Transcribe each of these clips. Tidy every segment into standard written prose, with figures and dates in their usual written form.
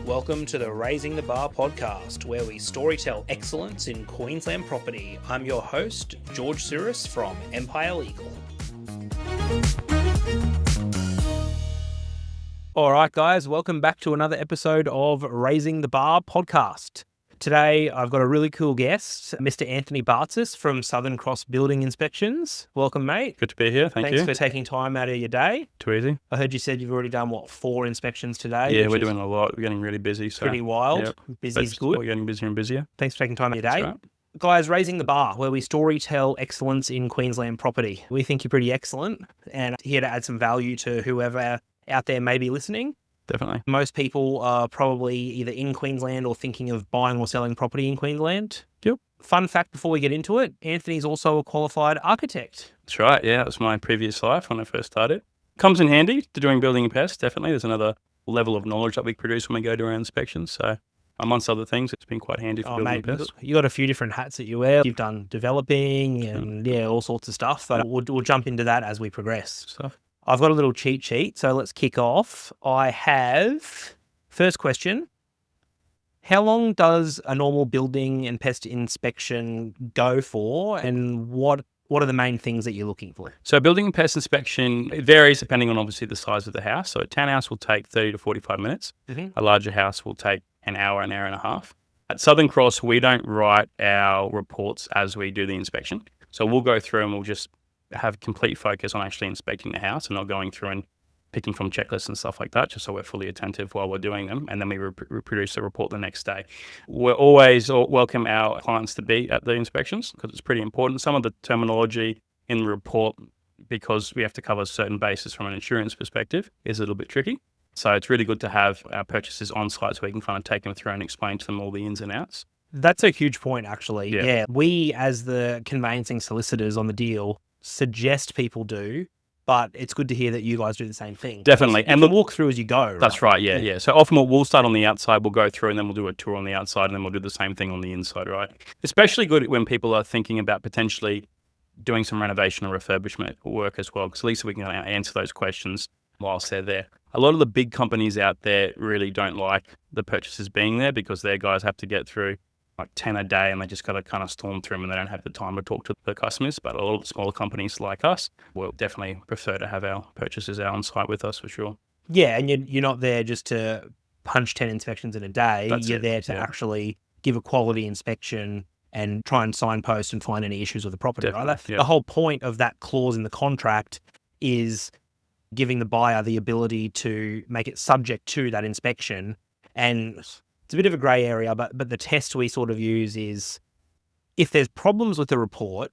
Welcome to the Raising the Bar podcast, where we storytell excellence in Queensland property. I'm your host, George Souris from Empire Legal. All right, guys, welcome back to another episode of Raising the Bar podcast. Today, I've got a really cool guest, Mr. Anthony Bartzis from Southern Cross Building Inspections. Welcome, mate. Good to be here. Thanks for taking time out of your day. Too easy. I heard you said you've already done, 4 inspections today? Yeah, we're doing a lot. We're getting really busy. So pretty wild. Yep. Busy's good. We're getting busier and busier. Thanks for taking time out of your day. That's right. Guys, Raising the Bar, where we storytell excellence in Queensland property. We think you're pretty excellent and here to add some value to whoever out there may be listening. Definitely. Most people are probably either in Queensland or thinking of buying or selling property in Queensland. Yep. Fun fact before we get into it, Anthony's also a qualified architect. That's right. Yeah, that was my previous life when I first started. Comes in handy to doing building and pest, definitely. There's another level of knowledge that we produce when we go to our inspections. So amongst other things, it's been quite handy for building and pest. You got a few different hats that you wear. You've done developing and all sorts of stuff. But we'll jump into that as we progress. Stuff. I've got a little cheat sheet, so let's kick off. I have, first question, how long does a normal building and pest inspection go for, and what are the main things that you're looking for? So building and pest inspection, it varies depending on obviously the size of the house. So a townhouse will take 30 to 45 minutes. Mm-hmm. A larger house will take an hour and a half. At Southern Cross, we don't write our reports as we do the inspection. So we'll go through and we'll just have complete focus on actually inspecting the house and not going through and picking from checklists and stuff like that, just so we're fully attentive while we're doing them. And then we reproduce the report the next day. We're always welcome our clients to be at the inspections because it's pretty important. Some of the terminology in the report, because we have to cover certain bases from an insurance perspective, is a little bit tricky. So it's really good to have our purchasers on site so we can kind of take them through and explain to them all the ins and outs. That's a huge point, actually. Yeah. We, as the conveyancing solicitors on the deal, suggest people do, but it's good to hear that you guys do the same thing. Definitely. And walk through as you go. That's right. Yeah. So often we'll start on the outside, we'll go through and then we'll do a tour on the outside and then we'll do the same thing on the inside, right? Especially good when people are thinking about potentially doing some renovation or refurbishment work as well, because at least we can answer those questions whilst they're there. A lot of the big companies out there really don't like the purchasers being there because their guys have to get through like 10 a day and they just got to kind of storm through them and they don't have the time to talk to the customers. But a lot of the smaller companies like us will definitely prefer to have our purchasers out on site with us for sure. Yeah, and you're not there just to punch 10 inspections in a day. You're there to actually give a quality inspection and try and signpost and find any issues with the property. Right? The whole point of that clause in the contract is giving the buyer the ability to make it subject to that inspection. And it's a bit of a grey area, but the test we sort of use is if there's problems with the report,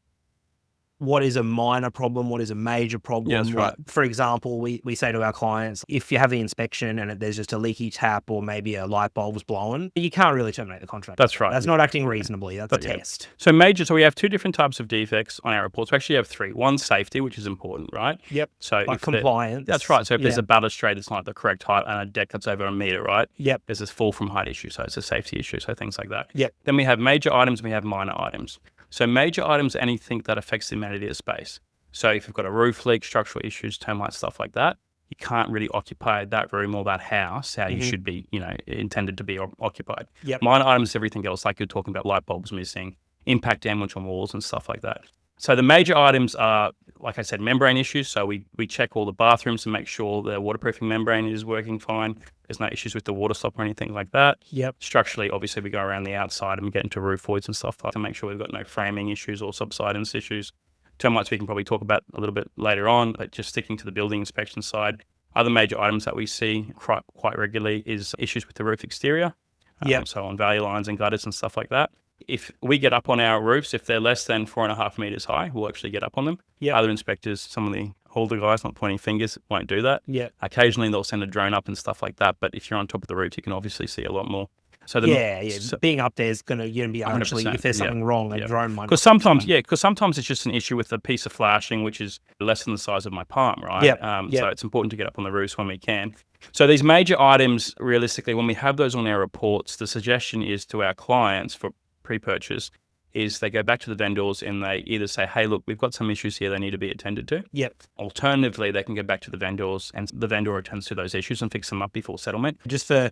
what is a minor problem? What is a major problem? Yeah, that's right. For example, we say to our clients, if you have the inspection and there's just a leaky tap or maybe a light bulb's blown, you can't really terminate the contract. That's right. That's not acting reasonably. That's a test. So we have 2 different types of defects on our reports. We actually have 3. One, safety, which is important, right? Yep. So like compliance. That's right. So if there's a balustrade that's not the correct height and a deck that's over a meter, right? Yep. There's this fall from height issue. So it's a safety issue. So things like that. Yep. Then we have major items and we have minor items. So major items are anything that affects the amenity of space. So if you've got a roof leak, structural issues, termite, stuff like that, you can't really occupy that room or that house how you should be, intended to be occupied. Yep. Minor items is everything else, like you're talking about light bulbs missing, impact damage on walls and stuff like that. So the major items are, like I said, membrane issues. So we check all the bathrooms to make sure the waterproofing membrane is working fine. There's no issues with the water stop or anything like that. Yep. Structurally, obviously, we go around the outside and we get into roof voids and stuff like that to make sure we've got no framing issues or subsidence issues. Termites we can probably talk about a little bit later on, but just sticking to the building inspection side. Other major items that we see quite regularly is issues with the roof exterior. So on value lines and gutters and stuff like that. If we get up on our roofs, if they're less than 4.5 meters high, we'll actually get up on them. Other inspectors, some of the older guys, not pointing fingers, won't do that. Occasionally they'll send a drone up and stuff like that. But if you're on top of the roof, you can obviously see a lot more. So being up there is going to be actually, if there's something wrong, a drone might. Because sometimes it's just an issue with a piece of flashing, which is less than the size of my palm, right? So it's important to get up on the roofs when we can. So these major items, realistically, when we have those on our reports, the suggestion is to our clients for pre-purchase is they go back to the vendors and they either say, hey, look, we've got some issues here they need to be attended to. Yep. Alternatively, they can go back to the vendors and the vendor attends to those issues and fix them up before settlement. Just for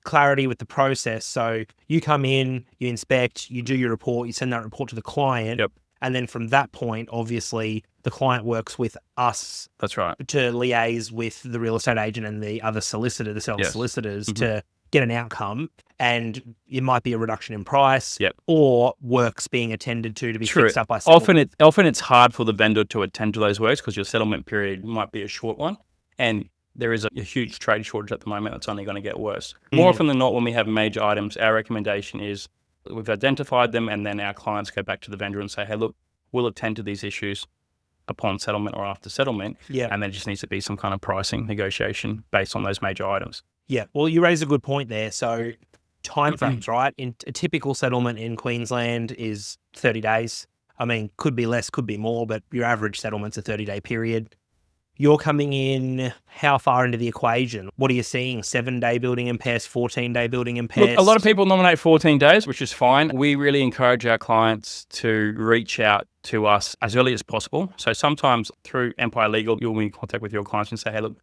clarity with the process, so you come in, you inspect, you do your report, you send that report to the client. Yep. And then from that point, obviously, the client works with us. That's right. To liaise with the real estate agent and the other solicitor, the seller solicitors, to get an outcome. And it might be a reduction in price, or works being attended to be fixed up by someone. Often it's hard for the vendor to attend to those works because your settlement period might be a short one. And there is a huge trade shortage at the moment that's only going to get worse. More often than not, when we have major items, our recommendation is we've identified them and then our clients go back to the vendor and say, hey, look, we'll attend to these issues upon settlement or after settlement. Yeah. And there just needs to be some kind of pricing negotiation based on those major items. Yeah. Well, you raised a good point there. So timeframes, right? In a typical settlement in Queensland is 30 days. I mean, could be less, could be more, but your average settlement's a 30-day period. You're coming in how far into the equation? What are you seeing? 7-day building and pest, 14-day building and pest? Look, a lot of people nominate 14 days, which is fine. We really encourage our clients to reach out to us as early as possible. So sometimes through Empire Legal, you'll be in contact with your clients and say, hey, look,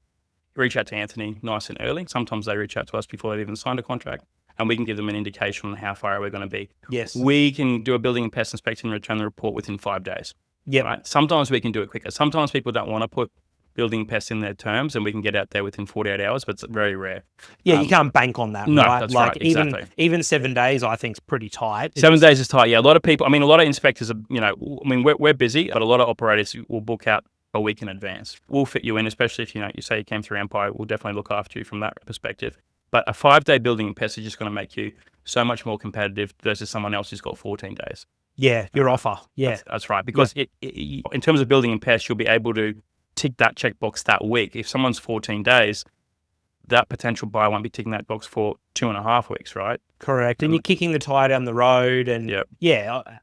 reach out to Anthony nice and early. Sometimes they reach out to us before they've even signed a contract, and we can give them an indication on how far we're going to be. Yes. We can do a building and pest inspection and return the report within 5 days. Yeah. Right? Sometimes we can do it quicker. Sometimes people don't want to put building pests in their terms and we can get out there within 48 hours, but it's very rare. Yeah, you can't bank on that, no, right? That's right, exactly. Even 7 days, I think, is pretty tight. 7 days is tight, yeah. A lot of people, a lot of inspectors are, we're busy, but a lot of operators will book out a week in advance. We'll fit you in, especially if, you say you came through Empire, we'll definitely look after you from that perspective. But a 5-day building and pest is just going to make you so much more competitive versus someone else who's got 14 days. Yeah, your offer. Yeah. That's right. Because in terms of building and pest, you'll be able to tick that checkbox that week. If someone's 14 days, that potential buyer won't be ticking that box for 2.5 weeks, right? Correct. And you're kicking the tire down the road. And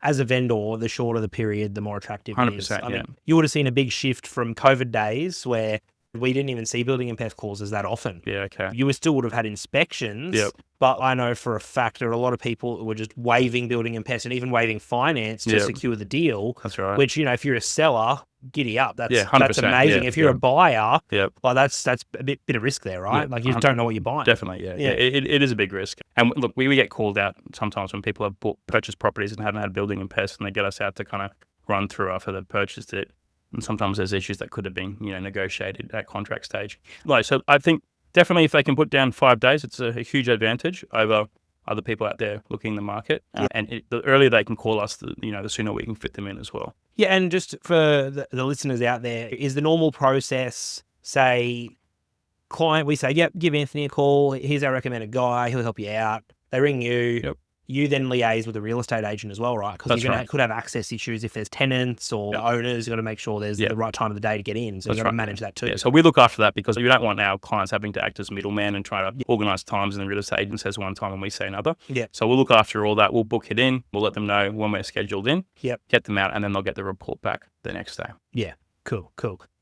as a vendor, the shorter the period, the more attractive 100%, it is. I mean, you would have seen a big shift from COVID days where we didn't even see building and pest clauses that often. Yeah, okay. You still would have had inspections, but I know for a fact there are a lot of people who were just waiving building and pest and even waiving finance to secure the deal. That's right. Which, if you're a seller, giddy up. That's 100%, that's amazing. If you're a buyer, well, that's a bit of risk there, right? Like you just don't know what you're buying. Definitely, yeah. It is a big risk. And look, we get called out sometimes when people have purchased properties and haven't had building and pest, and they get us out to kind of run through after they've purchased it. And sometimes there's issues that could have been, negotiated at contract stage. So I think definitely if they can put down 5 days, it's a huge advantage over other people out there looking in the market. And the earlier they can call us, the sooner we can fit them in as well. Yeah, and just for the listeners out there, is the normal process, say, client, we say, yep, give Anthony a call. Here's our recommended guy. He'll help you out. They ring you. Yep. You then liaise with the real estate agent as well, right? Because you could have access issues if there's tenants or owners. You've got to make sure there's the right time of the day to get in. So you've got to manage that too. Yeah, so we look after that because we don't want our clients having to act as middleman and try to organise times, and the real estate agent says one time and we say another. Yeah. So we'll look after all that. We'll book it in. We'll let them know when we're scheduled in. Yep. Get them out, and then they'll get the report back the next day. Yeah. Cool.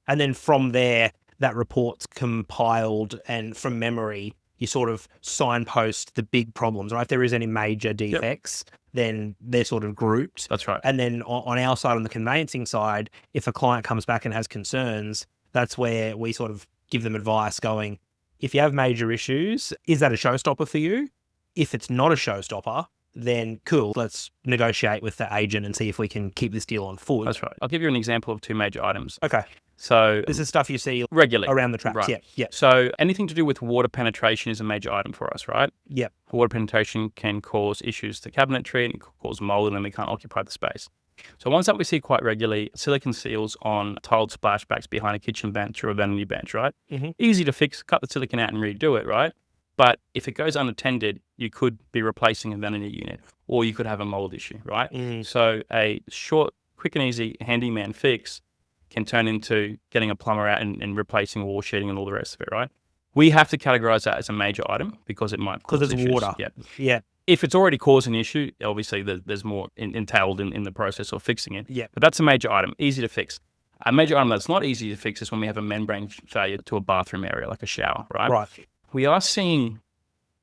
And then from there, that report's compiled, and from memory, you sort of signpost the big problems, right? If there is any major defects, then they're sort of grouped. That's right. And then on our side, on the conveyancing side, if a client comes back and has concerns, that's where we sort of give them advice going, if you have major issues, is that a showstopper for you? If it's not a showstopper, then cool, let's negotiate with the agent and see if we can keep this deal on foot. That's right. I'll give you an example of 2 major items. Okay. So this is stuff you see regularly around the traps. Right. Yeah. So anything to do with water penetration is a major item for us, right? Yep. Water penetration can cause issues to cabinetry, and it can cause mold, and then we can't occupy the space. So ones that we see quite regularly, silicon seals on tiled splashbacks behind a kitchen bench or a vanity bench, right? Mm-hmm. Easy to fix, cut the silicon out and redo it, right? But if it goes unattended, you could be replacing a vanity unit, or you could have a mold issue, right? Mm. So a short, quick and easy handyman fix can turn into getting a plumber out and replacing wall sheeting and all the rest of it, right? We have to categorize that as a major item because it might cause issues. Because it's water. Yeah. If it's already caused an issue, obviously there's more entailed in the process of fixing it. Yeah. But that's a major item, easy to fix. A major item that's not easy to fix is when we have a membrane failure to a bathroom area, like a shower, right? Right. We are seeing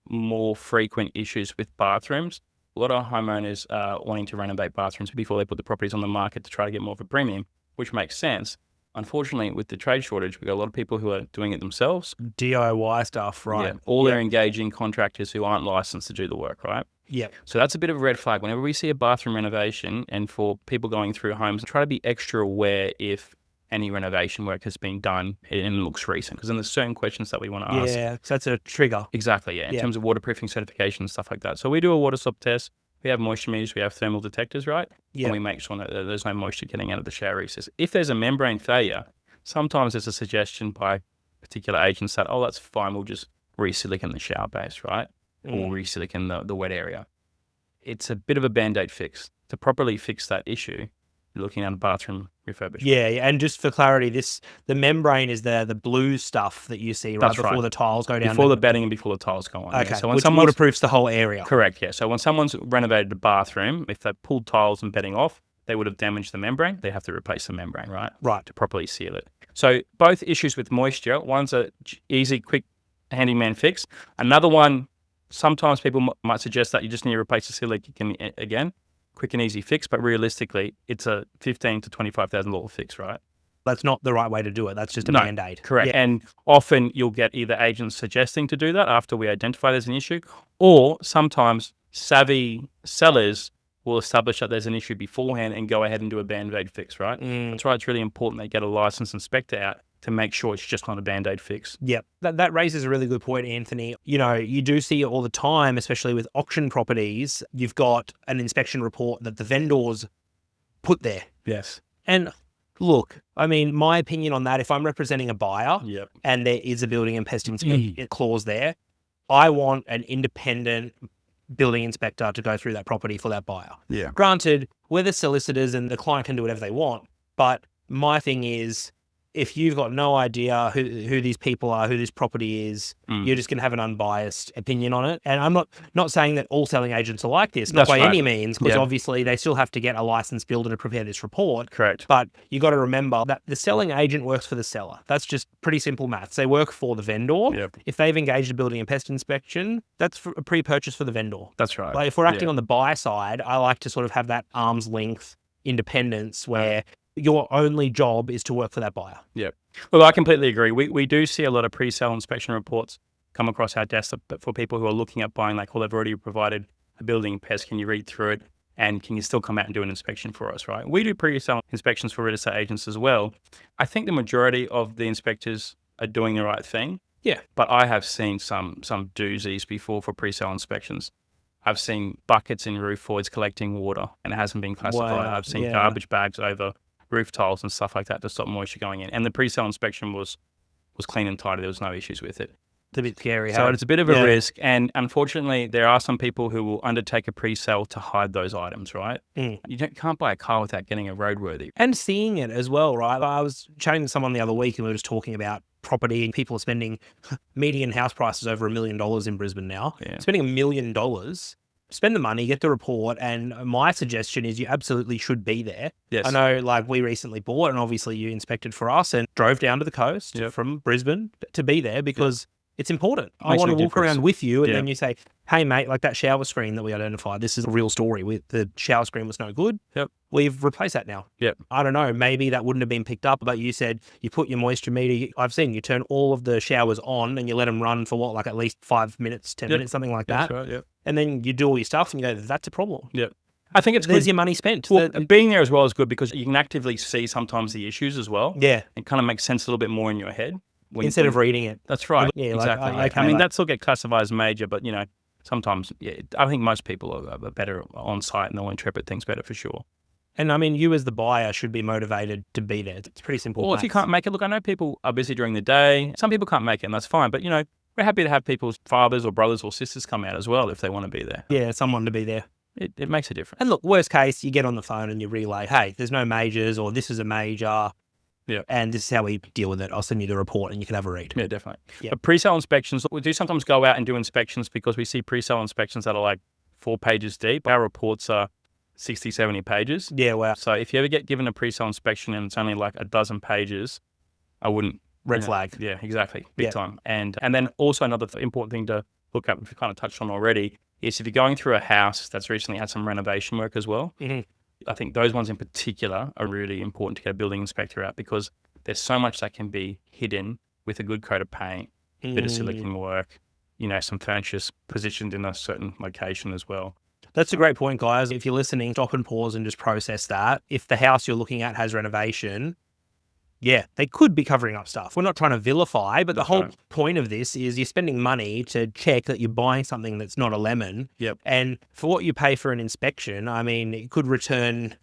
more frequent issues with bathrooms A lot of homeowners are wanting to renovate bathrooms before they put the properties on the market to try to get more of a premium, which makes sense. Unfortunately, with the trade shortage, we've got a lot of people who are doing it themselves. DIY stuff, right? Yeah. Or they're engaging contractors who aren't licensed to do the work, right? Yeah. So that's a bit of a red flag. Whenever we see a bathroom renovation, and for people going through homes, try to be extra aware if any renovation work has been done and looks recent, because then there's certain questions that we want to ask. Yeah, so that's a trigger. Exactly, yeah. In terms of waterproofing certification and stuff like that. So we do a water stop test. We have moisture meters, we have thermal detectors, right? Yeah. And we make sure that there's no moisture getting out of the shower recess. If there's a membrane failure, sometimes there's a suggestion by particular agents that, oh, that's fine, we'll just re-silicon the shower base, right? Or re-silicon the wet area. It's a bit of a Band-Aid fix. To properly fix that issue, you're looking at a bathroom refurbishment. Yeah, and just for clarity, the membrane is the blue stuff that you see before the tiles go down. Before the bedding and before the tiles go on. Okay, Yeah. So which waterproofs the whole area. Correct, yeah. So when someone's renovated a bathroom, if they pulled tiles and bedding off, they would have damaged the membrane. They have to replace the membrane, right? Right. To properly seal it. So both issues with moisture, one's a easy, quick, handyman fix. Another one, sometimes people might suggest that you just need to replace the seal again. Quick and easy fix, but realistically, it's a $15,000 to $25,000 fix, right? That's not the right way to do it. That's just a Band-Aid. Correct. Yeah. And often you'll get either agents suggesting to do that after we identify there's an issue, or sometimes savvy sellers will establish that there's an issue beforehand and go ahead and do a Band-Aid fix, right? That's why it's really important they get a licensed inspector out to make sure it's just not a Band-Aid fix. Yep. That raises a really good point, Anthony. You know, you do see it all the time, especially with auction properties. You've got an inspection report that the vendors put there. Yes. And look, I mean, my opinion on that, if I'm representing a buyer and there is a building and pest inspection clause there, I want an independent building inspector to go through that property for that buyer. Yeah. Granted, we're the solicitors and the client can do whatever they want, but my thing is, if you've got no idea who these people are, who this property is, you're just going to have an unbiased opinion on it. And I'm not saying that all selling agents are like this, not by any means, because obviously they still have to get a licensed builder to prepare this report. Correct. But you got to remember that the selling agent works for the seller. That's just pretty simple maths. They work for the vendor. Yep. If they've engaged a building and pest inspection, that's a pre-purchase for the vendor. That's right. Like if we're acting on the buy side, I like to sort of have that arm's length independence where your only job is to work for that buyer. Yeah. Well, I completely agree. We do see a lot of pre-sale inspection reports come across our desk, but for people who are looking at buying, like, well, they've already provided a building pest, can you read through it? And can you still come out and do an inspection for us, right? We do pre-sale inspections for real estate agents as well. I think the majority of the inspectors are doing the right thing. Yeah. But I have seen some doozies before for pre-sale inspections. I've seen buckets in roof voids collecting water and it hasn't been classified. Wow. I've seen garbage bags over roof tiles and stuff like that to stop moisture going in. And the pre-sale inspection was clean and tidy. There was no issues with it. It's a bit scary. So it's a bit of a risk. And unfortunately, there are some people who will undertake a pre-sale to hide those items, right? You can't buy a car without getting a roadworthy. And seeing it as well, right? I was chatting to someone the other week and we were just talking about property and people are spending median house prices over $1 million in Brisbane now. Yeah. Spending $1 million. Spend the money, get the report, and my suggestion is you absolutely should be there. Yes. I know, like, we recently bought, and obviously you inspected for us and drove down to the coast from Brisbane to be there because it's important. I want to walk around with you, and then you say, hey, mate, like that shower screen that we identified, this is a real story. The shower screen was no good. We've replaced that now. I don't know, maybe that wouldn't have been picked up, but you said you put your moisture meter, I've seen you turn all of the showers on and you let them run for what, like at least 5 minutes, 10 minutes, something like that. That's right, And then you do all your stuff and you go, that's a problem. I think it's There's good. your money spent. Well, being there as well is good because you can actively see sometimes the issues as well. It kind of makes sense a little bit more in your head. Instead of reading it. That's right. Exactly. I mean, that still get classified as major, but, you know, sometimes, I think most people are better on site and they'll interpret things better for sure. And I mean, you as the buyer should be motivated to be there. It's pretty simple. Well, if you can't make it, look, I know people are busy during the day. Some people can't make it and that's fine. But, you know, we're happy to have people's fathers or brothers or sisters come out as well if they want to be there. Yeah, someone to be there. It makes a difference. And look, worst case, you get on the phone and you relay, hey, there's no majors or this is a major. And this is how we deal with it. I'll send you the report and you can have a read. Yeah, definitely. But pre-sale inspections, we do sometimes go out and do inspections because we see pre-sale inspections that are like 4 pages deep. Our reports are 60, 70 pages. Yeah, wow. So if you ever get given a pre-sale inspection and it's only like a dozen pages, I wouldn't. Red flag. Yeah, exactly. Big time. And then also another important thing to look at, which we kind of touched on already, is if you're going through a house that's recently had some renovation work as well, I think those ones in particular are really important to get a building inspector out, because there's so much that can be hidden with a good coat of paint, a bit of silicone work, some furniture positioned in a certain location as well. That's a great point, guys. If you're listening, stop and pause and just process that. If the house you're looking at has renovation, they could be covering up stuff. We're not trying to vilify, but the whole point of this is you're spending money to check that you're buying something that's not a lemon. Yep. And for what you pay for an inspection, I mean, it could return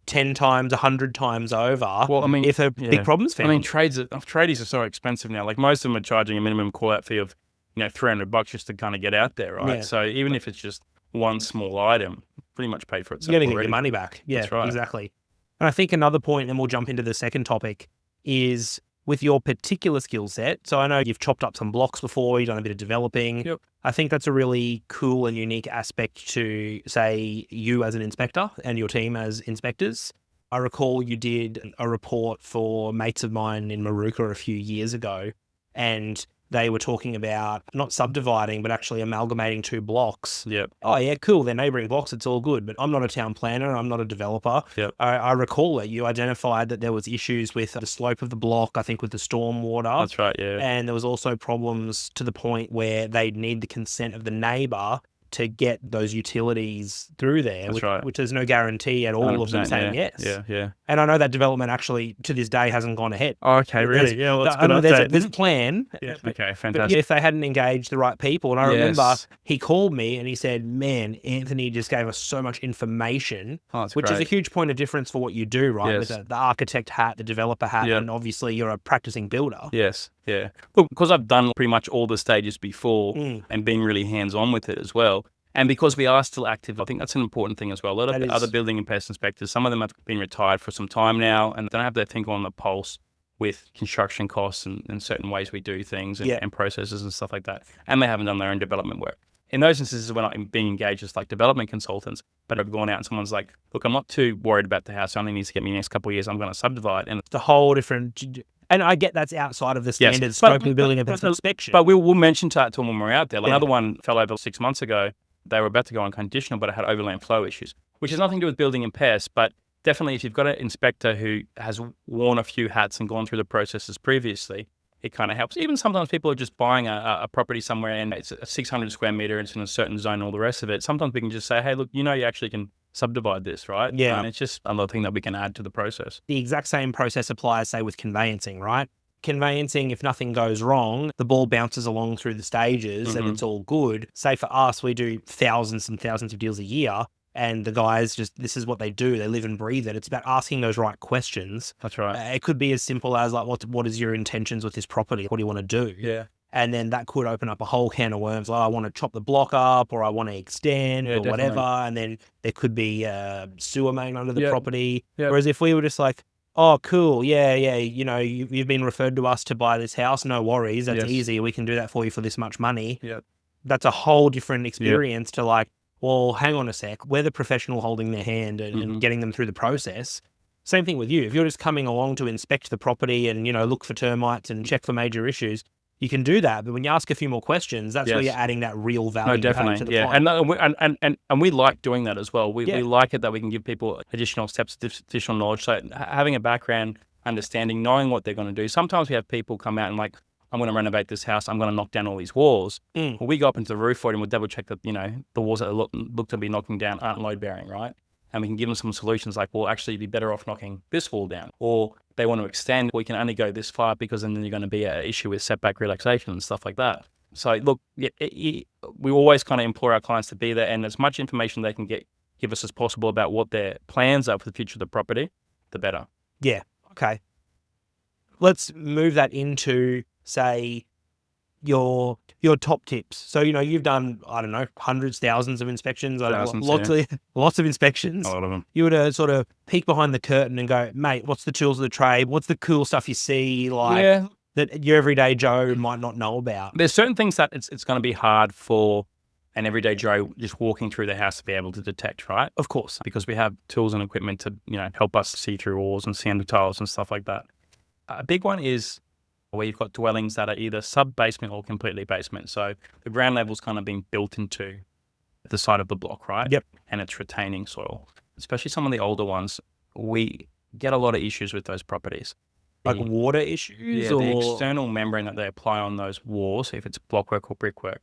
10 times, 100 times over. Well, I mean, if a big problem's found. I mean, tradies are so expensive now. Like, most of them are charging a minimum call-out fee of, $300 just to kind of get out there, right? Yeah. So even if it's just one small item, pretty much paid for itself. You're going to get your money back. Yeah, that's right. Exactly. And I think another point, and we'll jump into the second topic, is with your particular skill set. So I know you've chopped up some blocks before, you've done a bit of developing. Yep. I think that's a really cool and unique aspect to, say, you as an inspector and your team as inspectors. I recall you did a report for mates of mine in Maruka a few years ago, and they were talking about not subdividing, but actually amalgamating two blocks. Yep. Oh, yeah, cool. They're neighbouring blocks. It's all good. But I'm not a town planner. I'm not a developer. Yep. I recall that you identified that there was issues with the slope of the block, I think with the storm water. That's right, yeah. And there was also problems to the point where they'd need the consent of the neighbour to get those utilities through there, which there's no guarantee at all of them saying yes. Yeah. And I know that development actually to this day hasn't gone ahead. Oh, okay, really? Yeah, well, that's good. I know there's a plan. Yeah, okay, fantastic. If they hadn't engaged the right people, and I remember he called me and he said, man, Anthony just gave us so much information, which is a huge point of difference for what you do, right? Yes. With the architect hat, the developer hat, and obviously you're a practicing builder. Yes, yeah. Well, because I've done pretty much all the stages before and been really hands-on with it as well. And because we are still active, I think that's an important thing as well. A lot of other building and pest inspectors, some of them have been retired for some time now and don't have their finger on the pulse with construction costs and certain ways we do things and processes and stuff like that. And they haven't done their own development work. In those instances, we're not being engaged as like development consultants, but I've gone out and someone's like, look, I'm not too worried about the house. It only needs to get me the next couple of years. I'm going to subdivide. And it's a whole different... And I get that's outside of the standard scope of the building and inspection. But we'll mention to them when we're out there. Like another one fell over 6 months ago. They were about to go on conditional, but it had overland flow issues, which has nothing to do with building and pests. But definitely if you've got an inspector who has worn a few hats and gone through the processes previously, it kind of helps. Even sometimes people are just buying a property somewhere and it's a 600 square meter, it's in a certain zone and all the rest of it. Sometimes we can just say, hey, look, you actually can subdivide this, right? Yeah. And it's just another thing that we can add to the process. The exact same process applies, say, with conveyancing, right? Conveyancing, if nothing goes wrong, the ball bounces along through the stages and it's all good. Say for us, we do thousands and thousands of deals a year, and the guys this is what they do. They live and breathe it. It's about asking those right questions. That's right. It could be as simple as like, what is your intentions with this property? What do you want to do? Yeah. And then that could open up a whole can of worms. Like, I want to chop the block up, or I want to extend, or whatever. And then there could be a sewer main under the property. Yep. Whereas if we were just like, oh, cool. Yeah. You've been referred to us to buy this house. No worries. That's easy. We can do that for you for this much money. Yep. That's a whole different experience to like, well, hang on a sec. We're the professional holding their hand and getting them through the process. Same thing with you. If you're just coming along to inspect the property and, look for termites and check for major issues, you can do that. But when you ask a few more questions, that's where you're adding that real value. No, definitely. To the client. And we like doing that as well. We like it that we can give people additional steps, additional knowledge. So having a background, understanding, knowing what they're going to do. Sometimes we have people come out and like, I'm going to renovate this house. I'm going to knock down all these walls. Well, we go up into the roof for it and we'll double check that, the walls that look to be knocking down aren't load bearing, right? And we can give them some solutions like, well, actually you'd be better off knocking this wall down. Or they want to extend, we can only go this far because then you're going to be an issue with setback relaxation and stuff like that. So look, we always kind of implore our clients to be there, and as much information they can give us as possible about what their plans are for the future of the property, the better. Yeah. Okay. Let's move that into, say, your top tips. So, you've done, I don't know, hundreds, thousands of inspections, lots of inspections. A lot of them. You were to sort of peek behind the curtain and go, mate, what's the tools of the trade? What's the cool stuff you see that your everyday Joe might not know about? There's certain things that it's going to be hard for an everyday Joe just walking through the house to be able to detect, right? Of course. Because we have tools and equipment to, help us see through walls and see under tiles and stuff like that. A big one is where you've got dwellings that are either sub-basement or completely basement. So the ground level's kind of being built into the side of the block, right? Yep. And it's retaining soil. Especially some of the older ones, we get a lot of issues with those properties. Like water issues? Or the external membrane that they apply on those walls, if it's blockwork or brickwork,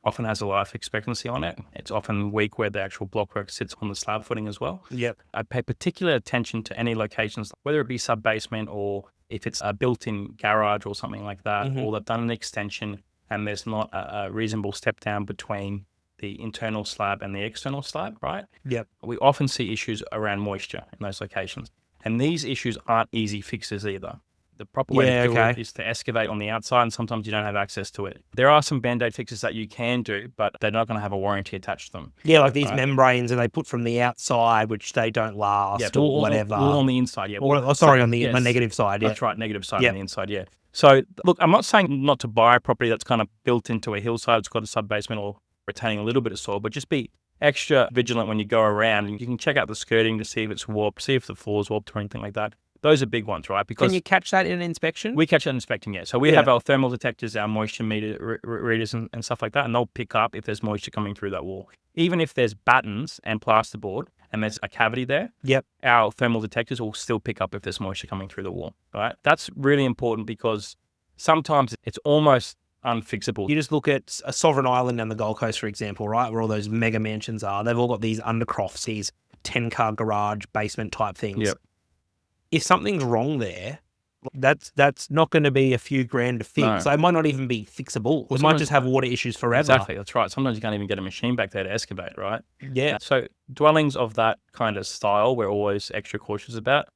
often has a life expectancy on it. It's often weak where the actual blockwork sits on the slab footing as well. Yep. I pay particular attention to any locations, whether it be sub-basement or if it's a built-in garage or something like that, or they've done an extension and there's not a reasonable step down between the internal slab and the external slab, right? Yep. We often see issues around moisture in those locations. And these issues aren't easy fixes either. The proper way to do it is to excavate on the outside, and sometimes you don't have access to it. There are some Band-Aid fixes that you can do, but they're not going to have a warranty attached to them. Yeah, like these membranes that they put from the outside, which they don't last or whatever. Or on the inside, yeah. On the negative side, yeah. That's right, negative side on the inside, yeah. So, look, I'm not saying not to buy a property that's kind of built into a hillside, it's got a sub-basement or retaining a little bit of soil, but just be extra vigilant when you go around, and you can check out the skirting to see if it's warped, see if the floor's warped or anything like that. Those are big ones, right? Because can you catch that in an inspection? We catch that in inspecting, yeah. So we have our thermal detectors, our moisture meter readers and stuff like that, and they'll pick up if there's moisture coming through that wall. Even if there's battens and plasterboard and there's a cavity there, our thermal detectors will still pick up if there's moisture coming through the wall, right? That's really important because sometimes it's almost unfixable. You just look at a sovereign island on the Gold Coast, for example, right, where all those mega mansions are. They've all got these undercrofts, these 10-car garage basement type things. Yep. If something's wrong there, that's not going to be a few grand to fix. No. So it might not even be fixable. It might just have water issues forever. Exactly, that's right. Sometimes you can't even get a machine back there to excavate, right? Yeah. So dwellings of that kind of style, we're always extra cautious about.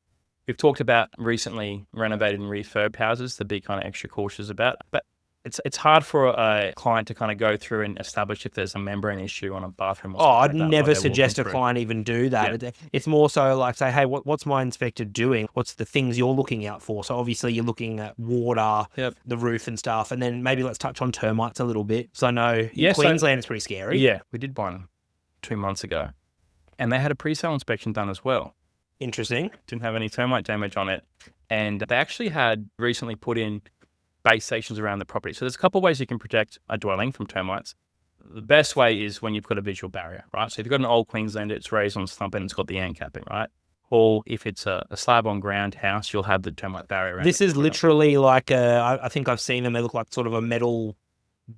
We've talked about recently renovated and refurb houses to be kind of extra cautious about. But it's hard for a client to kind of go through and establish if there's a membrane issue on a bathroom or something I'd like never suggest a client even do that. Yeah. It's more so like say, hey, what's my inspector doing? What's the things you're looking out for? So obviously you're looking at water, the roof and stuff. And then maybe let's touch on termites a little bit. So I know Queensland is pretty scary. Yeah, we did one 2 months ago. And they had a pre-sale inspection done as well. Interesting. Didn't have any termite damage on it. And they actually had recently put in base stations around the property. So there's a couple of ways you can protect a dwelling from termites. The best way is when you've got a visual barrier, right? So if you've got an old Queenslander, it's raised on a stump and it's got the ant capping, right? Or if it's a slab on ground house, you'll have the termite barrier around. This is literally like I think I've seen them. They look like sort of a metal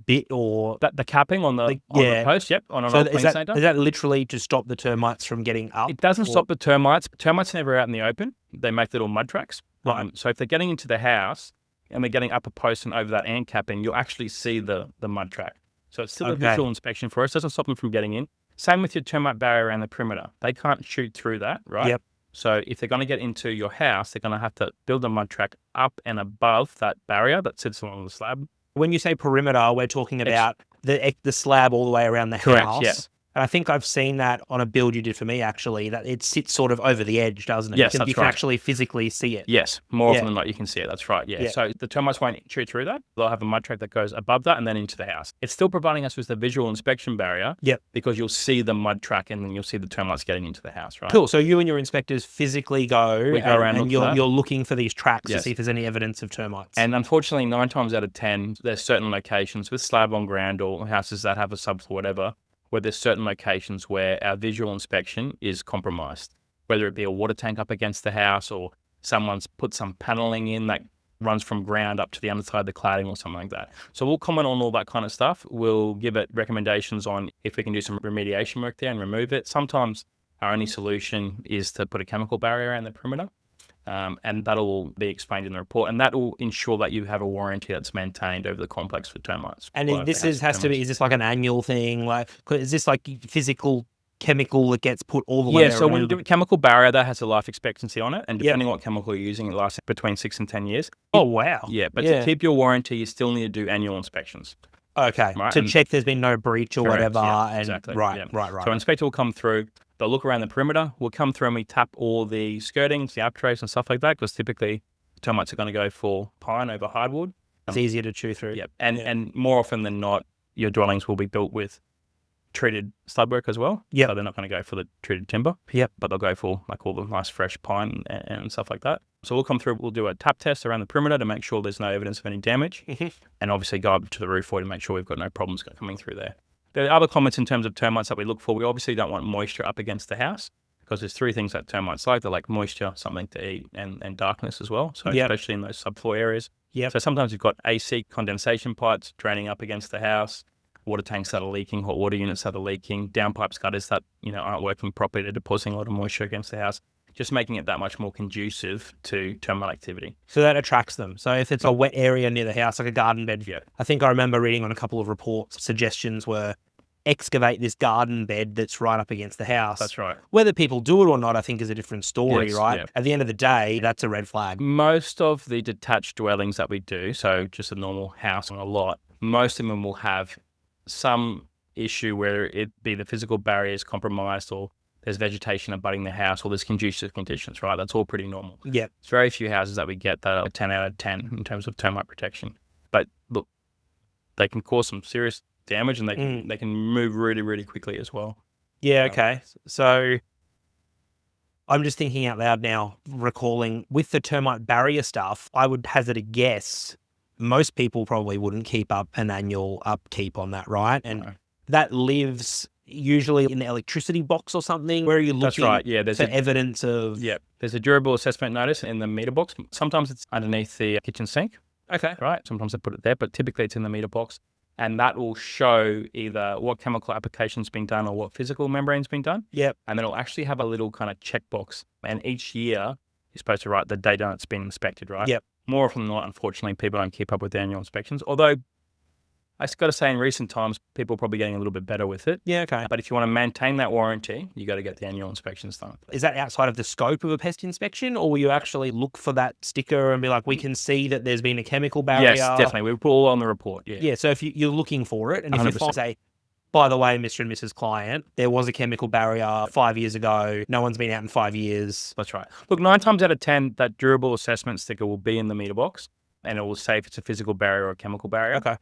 bit or the capping on the post. Yep, on an old Queenslander. Is that literally to stop the termites from getting up? It doesn't stop the termites. Termites are never out in the open. They make little mud tracks. Right. So if they're getting into the house and they're getting up a post and over that ant capping, you'll actually see the mud track. So it's still a visual inspection for us. Doesn't stop them from getting in. Same with your termite barrier around the perimeter. They can't shoot through that, right? Yep. So if they're going to get into your house, they're going to have to build a mud track up and above that barrier that sits along the slab. When you say perimeter, we're talking about the slab all the way around the house. Yeah. And I think I've seen that on a build you did for me, actually, that it sits sort of over the edge, doesn't it? Yes, you can actually physically see it. Yes, more often than not, you can see it. That's right, yeah. So the termites won't shoot through that. They'll have a mud track that goes above that and then into the house. It's still providing us with the visual inspection barrier because you'll see the mud track and then you'll see the termites getting into the house, right? Cool. So you and your inspectors physically go around and you're looking for these tracks to see if there's any evidence of termites. And unfortunately, 9 times out of 10, there's certain locations with slab on ground or houses that have a subfloor, whatever, where there's certain locations where our visual inspection is compromised, whether it be a water tank up against the house or someone's put some paneling in that runs from ground up to the underside of the cladding or something like that. So we'll comment on all that kind of stuff. We'll give it recommendations on if we can do some remediation work there and remove it. Sometimes our only solution is to put a chemical barrier around the perimeter. And that'll be explained in the report, and that will ensure that you have a warranty that's maintained over the complex for termites. And is this like an annual thing? Like, is this like physical chemical that gets put all the way around? Yeah, so when you do a chemical barrier, that has a life expectancy on it, and depending on what chemical you're using, it lasts between 6 and 10 years. Oh, wow. Yeah, but to keep your warranty, you still need to do annual inspections. Okay, right? To check there's been no breach or whatever. Yeah, exactly. Right. So an inspector will come through, they'll look around the perimeter, we'll come through and we tap all the skirtings, the uptrays and stuff like that, because typically termites are going to go for pine over hardwood. It's easier to chew through. Yep. And more often than not, your dwellings will be built with treated stud work as well. Yeah. So they're not going to go for the treated timber. Yep. But they'll go for like all the nice fresh pine and stuff like that. So we'll come through, we'll do a tap test around the perimeter to make sure there's no evidence of any damage. And obviously go up to the roof void to make sure we've got no problems coming through there. The other comments in terms of termites that we look for, we obviously don't want moisture up against the house because there's three things that termites like. They like moisture, something to eat, and darkness as well. So especially in those subfloor areas. Yep. So sometimes you've got AC condensation pipes draining up against the house, water tanks that are leaking, hot water units that are leaking, downpipes gutters that aren't working properly. They're depositing a lot of moisture against the house, just making it that much more conducive to termite activity. So that attracts them. So if it's a wet area near the house, like a garden bed, I think I remember reading on a couple of reports, suggestions were excavate this garden bed that's right up against the house. That's right. Whether people do it or not, I think is a different story, right? At the end of the day, that's a red flag. Most of the detached dwellings that we do, so just a normal house on a lot, most of them will have some issue where it be the physical barrier is compromised or there's vegetation abutting the house or there's conducive conditions, right? That's all pretty normal. Yeah. It's very few houses that we get that are 10 out of 10 in terms of termite protection. But look, they can cause some serious damage and they can move really, really quickly as well. Yeah, okay. So I'm just thinking out loud now, recalling with the termite barrier stuff, I would hazard a guess most people probably wouldn't keep up an annual upkeep on that, right? And that lives usually in the electricity box or something. Where are you looking? That's right. Yeah, there's evidence of. Yeah, there's a durable assessment notice in the meter box. Sometimes it's underneath the kitchen sink. Okay. Right. Sometimes they put it there, but typically it's in the meter box, and that will show either what chemical application's been done or what physical membrane's been done. Yep. And then it'll actually have a little kind of checkbox, and each year you're supposed to write the date on it's been inspected, right? Yep. More often than not, unfortunately, people don't keep up with the annual inspections. Although, I've got to say, in recent times, people are probably getting a little bit better with it. Yeah, okay. But if you want to maintain that warranty, you got to get the annual inspections done. Is that outside of the scope of a pest inspection, or will you actually look for that sticker and be like, we can see that there's been a chemical barrier? Yes, definitely. We put all on the report. Yeah. Yeah. So if you're looking for it, and if 100%. you say, by the way, Mr. and Mrs. Client, there was a chemical barrier 5 years ago. No one's been out in 5 years. That's right. Look, 9 times out of 10, that durable assessment sticker will be in the meter box, and it will say if it's a physical barrier or a chemical barrier. Okay.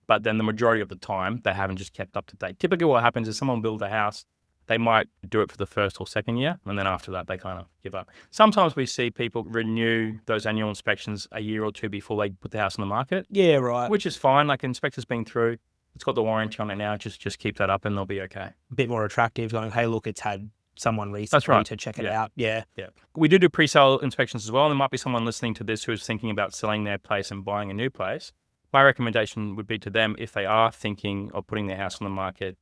But then the majority of the time, they haven't just kept up to date. Typically what happens is someone builds a house, they might do it for the first or second year, and then after that, they kind of give up. Sometimes we see people renew those annual inspections a year or two before they put the house on the market. Yeah, right. Which is fine. Like, inspector's been through, it's got the warranty on it now, just keep that up and they'll be okay. A bit more attractive, going, hey, look, it's had someone recently to check it out. Yeah. We do pre-sale inspections as well, and there might be someone listening to this who is thinking about selling their place and buying a new place. My recommendation would be to them, if they are thinking of putting their house on the market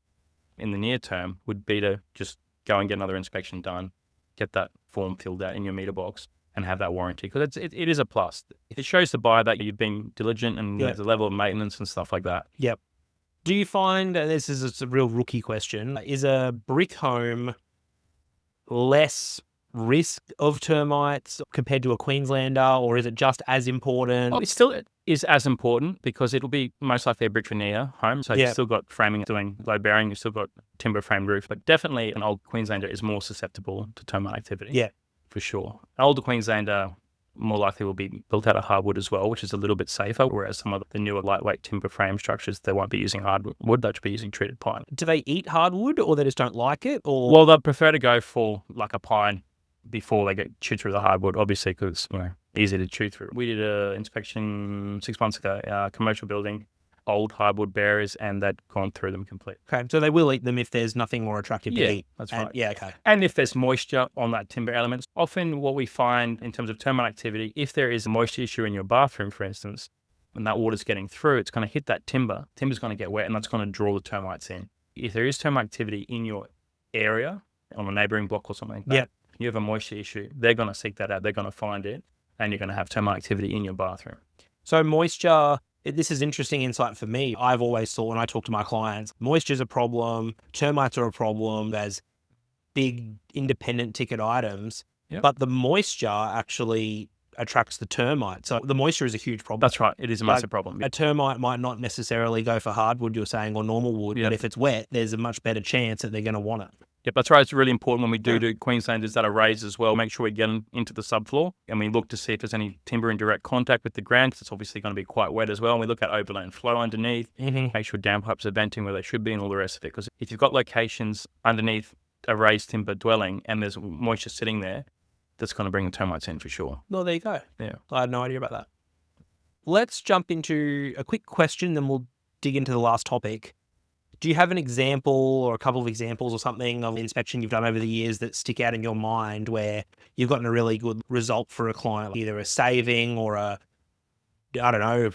in the near term, would be to just go and get another inspection done, get that form filled out in your meter box, and have that warranty, because it is a plus. It shows the buyer that you've been diligent and there's a level of maintenance and stuff like that. Yep. Do you find, and this is a real rookie question, is a brick home less risk of termites compared to a Queenslander, or is it just as important? Well, it still is as important because it'll be most likely a brick veneer home. So you've still got framing doing load bearing, you've still got timber frame roof, but definitely an old Queenslander is more susceptible to termite activity. Yeah. For sure. An older Queenslander more likely will be built out of hardwood as well, which is a little bit safer, whereas some of the newer lightweight timber frame structures, they won't be using hardwood, they'll be using treated pine. Do they eat hardwood, or they just don't like it? Or Well, they'll prefer to go for like a pine before they get chewed through the hardwood, obviously, because it's easy to chew through. We did an inspection 6 months ago, commercial building, old hardwood barriers, and they'd gone through them completely. Okay, so they will eat them if there's nothing more attractive to eat. That's right. Yeah, okay. And if there's moisture on that timber element, often what we find in terms of termite activity, if there is a moisture issue in your bathroom, for instance, when that water's getting through, it's going to hit that timber. Timber's going to get wet, and that's going to draw the termites in. If there is termite activity in your area, on a neighbouring block or something like that, you have a moisture issue, they're going to seek that out, they're going to find it, and you're going to have termite activity in your bathroom. So moisture, this is interesting insight for me. I've always thought when I talk to my clients, moisture's a problem, termites are a problem, there's big independent ticket items, but the moisture actually attracts the termite. So the moisture is a huge problem. That's right. It is a massive problem. A termite might not necessarily go for hardwood, you're saying, or normal wood, but if it's wet, there's a much better chance that they're going to want it. Yep, that's right. It's really important when we do Queenslanders that are raised as well. Make sure we get them into the subfloor, and we look to see if there's any timber in direct contact with the ground, because it's obviously going to be quite wet as well. And we look at overland flow underneath, make sure downpipes are venting where they should be, and all the rest of it. Because if you've got locations underneath a raised timber dwelling and there's moisture sitting there, that's going to bring the termites in for sure. Well, there you go. Yeah, I had no idea about that. Let's jump into a quick question, then we'll dig into the last topic. Do you have an example or a couple of examples or something of inspection you've done over the years that stick out in your mind where you've gotten a really good result for a client, either a saving or a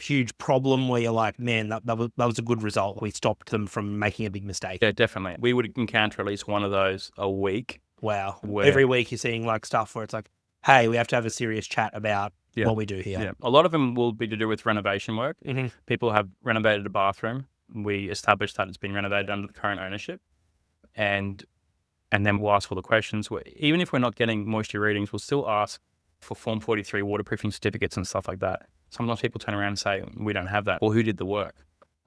huge problem where you're like, man, that was a good result. We stopped them from making a big mistake. Yeah, definitely. We would encounter at least one of those a week. Wow. Every week you're seeing like stuff where it's like, hey, we have to have a serious chat about what we do here. Yeah. A lot of them will be to do with renovation work. People have renovated a bathroom. We established that it's been renovated under the current ownership. And then we'll ask all the questions. Even if we're not getting moisture readings, we'll still ask for Form 43 waterproofing certificates and stuff like that. Sometimes people turn around and say, we don't have that. Well, who did the work?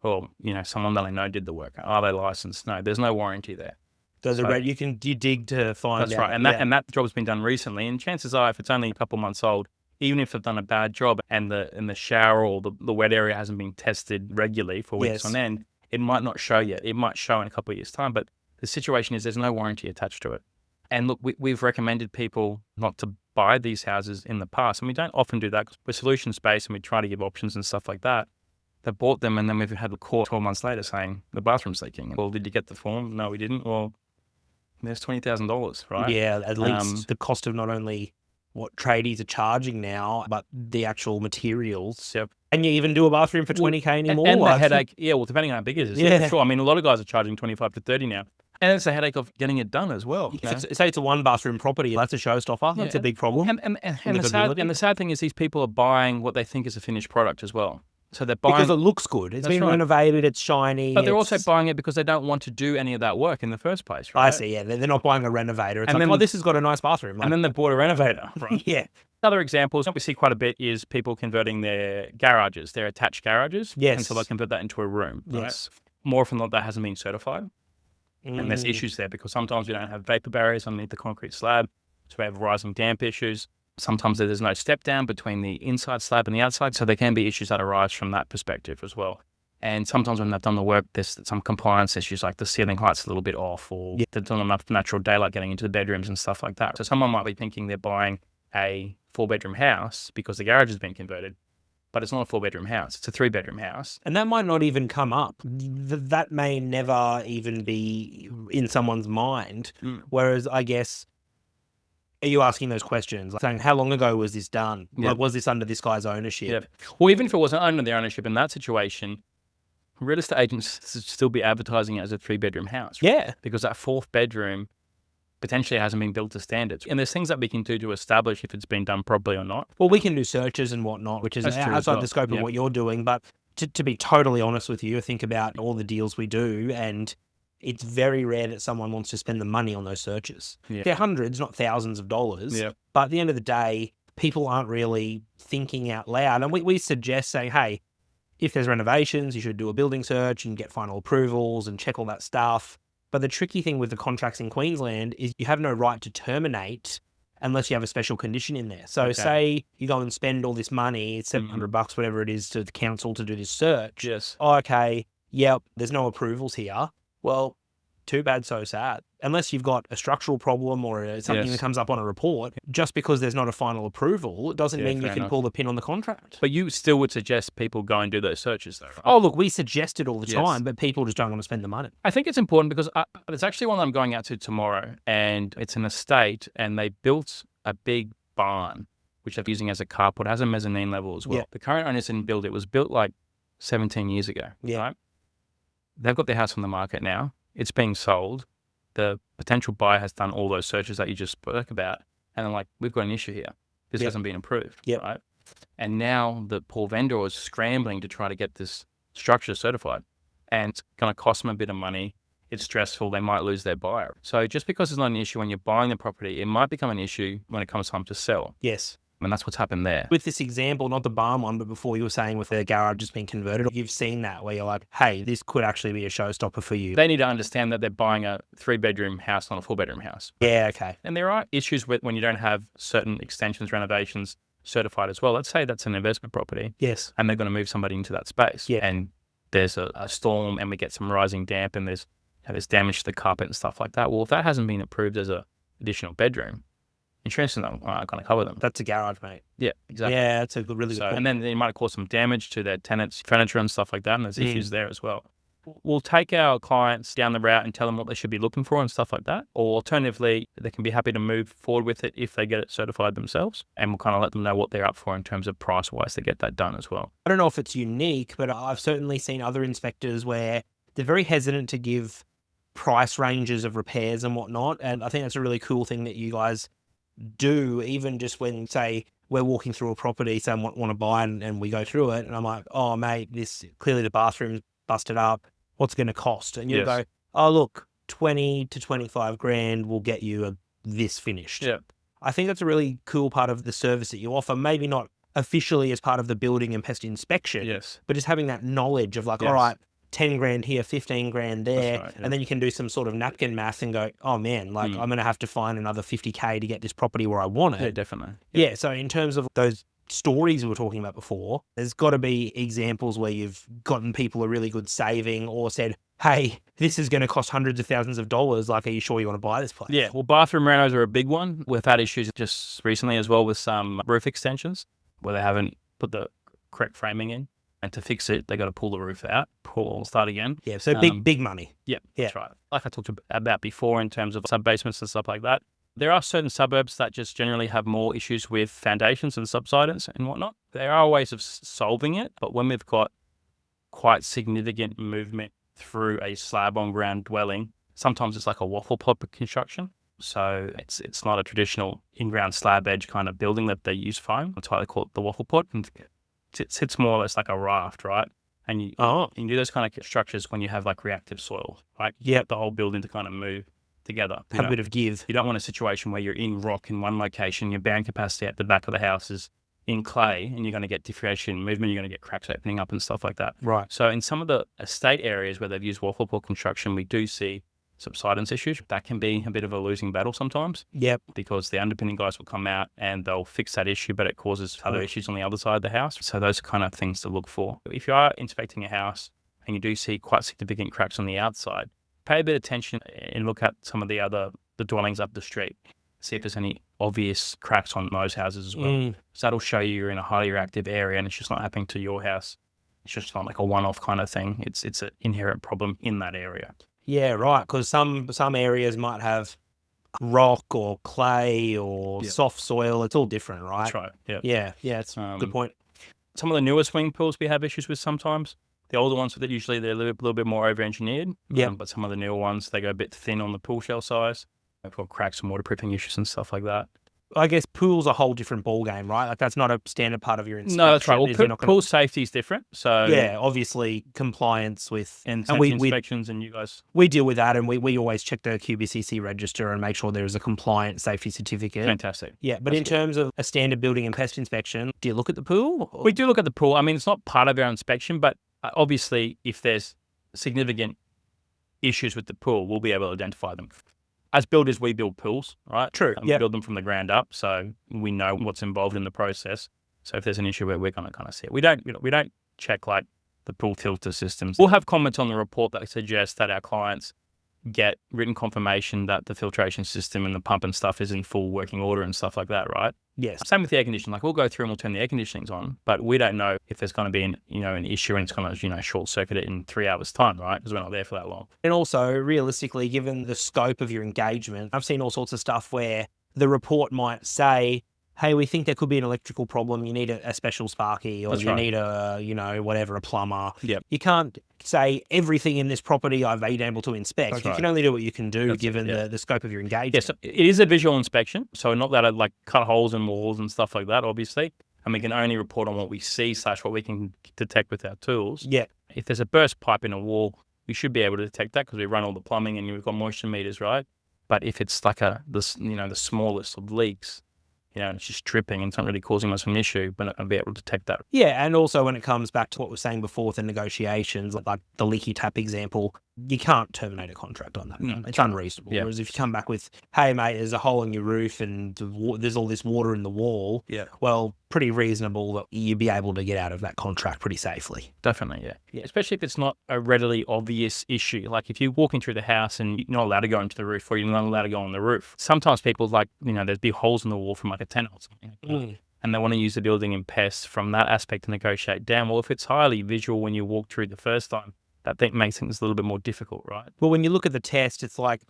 Or, someone that I know did the work. Are they licensed? No, there's no warranty there. You dig to find out. That's right. And that job's been done recently. And chances are, if it's only a couple months old, even if they've done a bad job and the shower or the wet area hasn't been tested regularly for weeks on end, it might not show yet. It might show in a couple of years' time. But the situation is there's no warranty attached to it. And look, we've recommended people not to buy these houses in the past. And we don't often do that because we're solutions-based and we try to give options and stuff like that. They bought them and then we've had a call 12 months later saying the bathroom's leaking. Well, did you get the form? No, we didn't. Well, there's $20,000, right? Yeah, at least the cost of not only what tradies are charging now, but the actual materials. Yep. And you even do a bathroom for 20K anymore. And the headache, depending on how big it is. Yeah, sure. I mean, a lot of guys are charging 25 to 30 now. And it's a headache of getting it done as well. Say it's a one bathroom property, that's a showstopper. That's a big problem. And the sad thing is these people are buying what they think is a finished product as well. So they're buying because it looks good. It's been renovated. It's shiny. But they're also buying it because they don't want to do any of that work in the first place. Right? I see. Yeah, they're not buying a renovator. It's this has got a nice bathroom. And then they bought a renovator. Right? Yeah. Other examples we see quite a bit is people converting their garages, their attached garages. Yes. And so they convert that into a room. Right? Yes. More often than not, that hasn't been certified. And there's issues there because sometimes we don't have vapor barriers underneath the concrete slab. So we have rising damp issues. Sometimes there's no step down between the inside slab and the outside. So there can be issues that arise from that perspective as well. And sometimes when they've done the work, there's some compliance issues like the ceiling height's a little bit off or there's not enough natural daylight getting into the bedrooms and stuff like that. So someone might be thinking they're buying a 4-bedroom house because the garage has been converted. But it's not a 4-bedroom house. It's a 3-bedroom house. And that might not even come up. That may never even be in someone's mind. Whereas I guess, are you asking those questions? Like saying, how long ago was this done? Like, was this under this guy's ownership? Yep. Well, even if it wasn't under their ownership in that situation, real estate agents should still be advertising it as a 3-bedroom house. Right? Yeah. Because that 4th bedroom potentially hasn't been built to standards. And there's things that we can do to establish if it's been done properly or not. Well, we can do searches and whatnot, which is outside the scope of what you're doing. But to be totally honest with you, I think about all the deals we do, and it's very rare that someone wants to spend the money on those searches. Yeah. They're hundreds, not thousands of dollars. Yeah. But at the end of the day, people aren't really thinking out loud. And we suggest saying, hey, if there's renovations, you should do a building search and get final approvals and check all that stuff. But the tricky thing with the contracts in Queensland is you have no right to terminate unless you have a special condition in there. So say you go and spend all this money, it's $700, whatever it is, to the council to do this search. Yes. Oh, okay, yep, there's no approvals here. Well, too bad, so sad. Unless you've got a structural problem or something that comes up on a report, just because there's not a final approval, it doesn't mean you can pull the pin on the contract. But you still would suggest people go and do those searches though, right? Oh, look, we suggest it all the time, but people just don't want to spend the money. I think it's important because there's actually one that I'm going out to tomorrow, and it's an estate, and they built a big barn, which they're using as a carport. It has a mezzanine level as well. Yeah. The current owners didn't build it. It was built like 17 years ago. Yeah. Right? They've got their house on the market now. It's being sold. The potential buyer has done all those searches that you just spoke about. And they're like, we've got an issue here. This hasn't been approved. Yep. Right? And now the poor vendor is scrambling to try to get this structure certified. And it's going to cost them a bit of money. It's stressful. They might lose their buyer. So just because it's not an issue when you're buying the property, it might become an issue when it comes time to sell. Yes. And that's what's happened there. With this example, not the barn one, but before you were saying with the garage just being converted, you've seen that where you're like, hey, this could actually be a showstopper for you. They need to understand that they're buying a 3-bedroom house, not a 4-bedroom house. Yeah, okay. And there are issues with when you don't have certain extensions, renovations certified as well. Let's say that's an investment property. Yes. And they're going to move somebody into that space. Yeah. And there's a storm and we get some rising damp and there's damage to the carpet and stuff like that. Well, if that hasn't been approved as an additional bedroom, insurance is not going to cover them. That's a garage, mate. Yeah, exactly. Yeah, that's a really good point. And then they might cause some damage to their tenants' furniture and stuff like that, and there's issues there as well. we'll take our clients down the route and tell them what they should be looking for and stuff like that. Or alternatively, they can be happy to move forward with it if they get it certified themselves. And we'll kind of let them know what they're up for in terms of price-wise to get that done as well. I don't know if it's unique, but I've certainly seen other inspectors where they're very hesitant to give price ranges of repairs and whatnot. And I think that's a really cool thing that you guys do, even just when, say, we're walking through a property, someone want to buy and we go through it. And I'm like, oh, mate, this clearly the bathroom's busted up. What's going to cost? And you'll go, oh, look, 20 to 25 grand will get you this finished. Yeah. I think that's a really cool part of the service that you offer. Maybe not officially as part of the building and pest inspection, but just having that knowledge of like, all right, 10 grand here, 15 grand there. Right, and then you can do some sort of napkin math and go, oh man, like I'm going to have to find another 50K to get this property where I want it. Yeah, definitely. Yeah. So in terms of those stories we were talking about before, there's got to be examples where you've gotten people a really good saving or said, hey, this is going to cost hundreds of thousands of dollars. Like, are you sure you want to buy this place? Yeah. Well, bathroom renos are a big one. We've had issues just recently as well with some roof extensions where they haven't put the correct framing in. And to fix it, they got to pull the roof out, start again. Yeah, so big money. Yeah, that's right. Like I talked about before in terms of sub-basements and stuff like that. There are certain suburbs that just generally have more issues with foundations and subsidence and whatnot. There are ways of solving it, but when we've got quite significant movement through a slab on ground dwelling, sometimes it's like a waffle pod construction. So it's not a traditional in-ground slab edge kind of building that they use foam. That's why they call it the waffle pod. And it sits more or less like a raft, right? And you can do those kind of structures when you have like reactive soil, right? You get the whole building to kind of move together. Have a bit of give. You don't want a situation where you're in rock in one location, your band capacity at the back of the house is in clay, and you're going to get differentiation movement, you're going to get cracks opening up and stuff like that. Right. So in some of the estate areas where they've used waffle pod construction, we do see subsidence issues. That can be a bit of a losing battle sometimes. Yep. Because the underpinning guys will come out and they'll fix that issue, but it causes other issues on the other side of the house. So those are kind of things to look for. If you are inspecting a house and you do see quite significant cracks on the outside, pay a bit of attention and look at some of the dwellings up the street. See if there's any obvious cracks on those houses as well. So that'll show you you're in a highly reactive area and it's just not happening to your house. It's just not like a one-off kind of thing. It's an inherent problem in that area. Yeah, right. Because some areas might have rock or clay or soft soil. It's all different, right? That's right. Yeah. It's a good point. Some of the newer swimming pools we have issues with sometimes. The older ones, that usually they're a little bit more over-engineered. Yeah. But some of the newer ones, they go a bit thin on the pool shell size. They've got cracks and waterproofing issues and stuff like that. I guess pool's a whole different ball game, right? Like that's not a standard part of your inspection. No, that's right. Well, pool safety is different. So yeah, obviously compliance with and we inspections and you guys. We deal with that, and we always check the QBCC register and make sure there is a compliant safety certificate. Fantastic. Yeah, but in terms of a standard building and pest inspection, do you look at the pool? We do look at the pool. I mean, it's not part of our inspection, but obviously, if there's significant issues with the pool, we'll be able to identify them. As builders, we build pools, right? True. We build them from the ground up, so we know what's involved in the process. So if there's an issue, we're going to kind of see it. We don't check like the pool filter systems. We'll have comments on the report that suggest that our clients get written confirmation that the filtration system and the pump and stuff is in full working order and stuff like that, right? Yes. Same with the air conditioning. Like we'll go through and we'll turn the air conditionings on, but we don't know if there's going to be an issue and it's going to short circuit it in 3 hours time, right? Because we're not there for that long. And also, realistically, given the scope of your engagement, I've seen all sorts of stuff where the report might say, hey, we think there could be an electrical problem. You need a special sparky, or need a plumber. Yep. You can't say everything in this property I've been able to inspect. That's you can only do what you can do given the scope of your engagement. Yes, it is a visual inspection. So not that I like cut holes in walls and stuff like that, obviously. And we can only report on what we see / what we can detect with our tools. Yeah. If there's a burst pipe in a wall, we should be able to detect that because we run all the plumbing and we've got moisture meters, right? But if it's like the smallest of leaks, it's just dripping and it's not really causing us an issue, we're not going to be able to detect that. Yeah, and also when it comes back to what we were saying before with the negotiations, like the leaky tap example, you can't terminate a contract on that. No, it's unreasonable. Yeah. Whereas if you come back with, hey, mate, there's a hole in your roof and there's all this water in the wall, well, pretty reasonable that you'd be able to get out of that contract pretty safely. Definitely, yeah. Especially if it's not a readily obvious issue. Like if you're walking through the house and you're not allowed to go into the roof or you're not allowed to go on the roof. Sometimes people there's big holes in the wall from like a tenant or something. And they want to use the building in pests from that aspect to negotiate down. Well, if it's highly visual when you walk through the first time, I think makes things a little bit more difficult, right? Well, when you look at the test, it's like,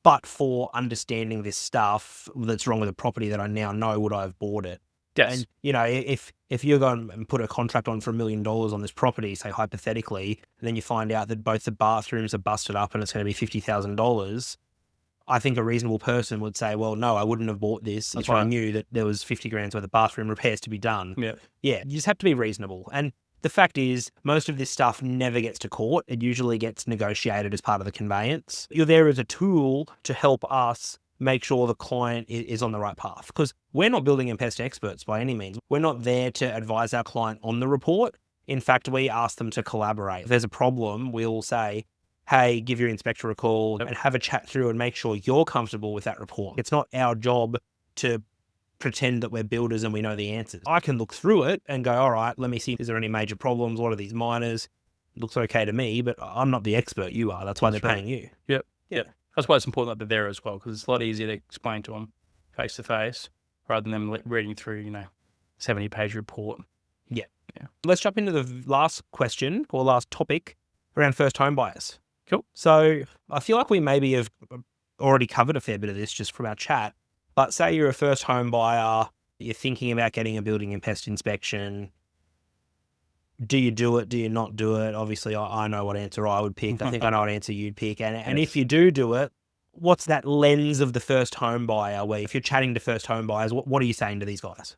but for understanding this stuff that's wrong with the property that I now know, would I have bought it? Yes. And, if you're going and put a contract on for $1 million on this property, say hypothetically, and then you find out that both the bathrooms are busted up and it's going to be $50,000, I think a reasonable person would say, well, no, I wouldn't have bought this if I knew that there was 50 grand worth of bathroom repairs to be done. Yeah. Yeah, you just have to be reasonable. And the fact is, most of this stuff never gets to court. It usually gets negotiated as part of the conveyance. You're there as a tool to help us make sure the client is on the right path. Because we're not building and pest experts by any means. We're not there to advise our client on the report. In fact, we ask them to collaborate. If there's a problem, we'll say, hey, give your inspector a call and have a chat through and make sure you're comfortable with that report. It's not our job to pretend that we're builders and we know the answers. I can look through it and go, all right, let me see, is there any major problems? What are these minors? It looks okay to me, but I'm not the expert. You are. That's why they're paying you. Yep. Yeah. That's why it's important that they're there as well, because it's a lot easier to explain to them face to face rather than them reading through, 70-page report. Yeah. Let's jump into the last question or last topic around first home buyers. Cool. So I feel like we maybe have already covered a fair bit of this just from our chat, but say you're a first home buyer, you're thinking about getting a building and pest inspection. Do you do it? Do you not do it? Obviously, I know what answer I would pick. I think I know what answer you'd pick. And if you do it, what's that lens of the first home buyer where if you're chatting to first home buyers, what are you saying to these guys?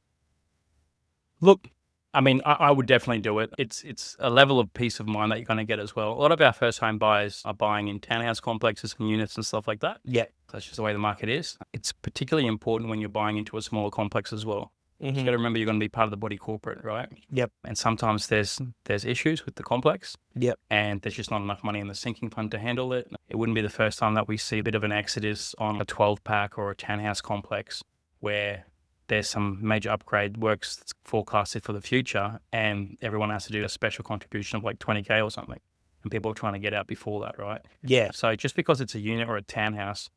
Look, I mean, I would definitely do it. It's a level of peace of mind that you're going to get as well. A lot of our first home buyers are buying in townhouse complexes and units and stuff like that. Yeah. That's just the way the market is. It's particularly important when you're buying into a smaller complex as well. Mm-hmm. You've got to remember you're going to be part of the body corporate, right? Yep. And sometimes there's issues with the complex. Yep. And there's just not enough money in the sinking fund to handle it. It wouldn't be the first time that we see a bit of an exodus on a 12-pack or a townhouse complex where there's some major upgrade works that's forecasted for the future and everyone has to do a special contribution of like $20K or something. And people are trying to get out before that, right? Yeah. So just because it's a unit or a townhouse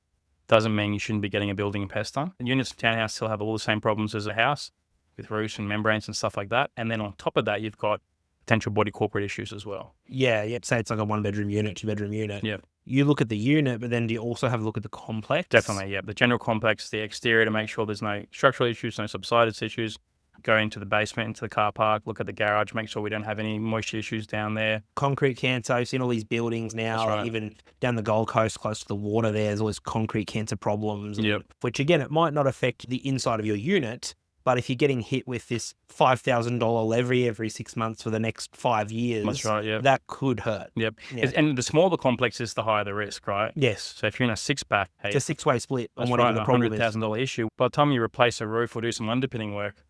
doesn't mean you shouldn't be getting a building and pest done. And units and townhouse still have all the same problems as a house with roofs and membranes and stuff like that. And then on top of that, you've got potential body corporate issues as well. Yeah. Say it's like a 1-bedroom unit, 2-bedroom unit. Yeah. You look at the unit, but then do you also have a look at the complex? Definitely, yeah. The general complex, the exterior to make sure there's no structural issues, no subsidence issues. Go into the basement, into the car park, look at the garage, make sure we don't have any moisture issues down there. Concrete cancer, you've seen all these buildings now, right. Even down the Gold Coast, close to the water, there's all these concrete cancer problems. Yep. Which again, it might not affect the inside of your unit, but if you're getting hit with this $5,000 levy every 6 months for the next 5 years, that's right, yeah, that could hurt. Yep. Yeah. And the smaller the complex is, the higher the risk, right? Yes. So if you're in a 6-pack, hey, it's a 6-way split on that's whatever right, the problem is. $100,000 issue. By the time you replace a roof or do some underpinning work,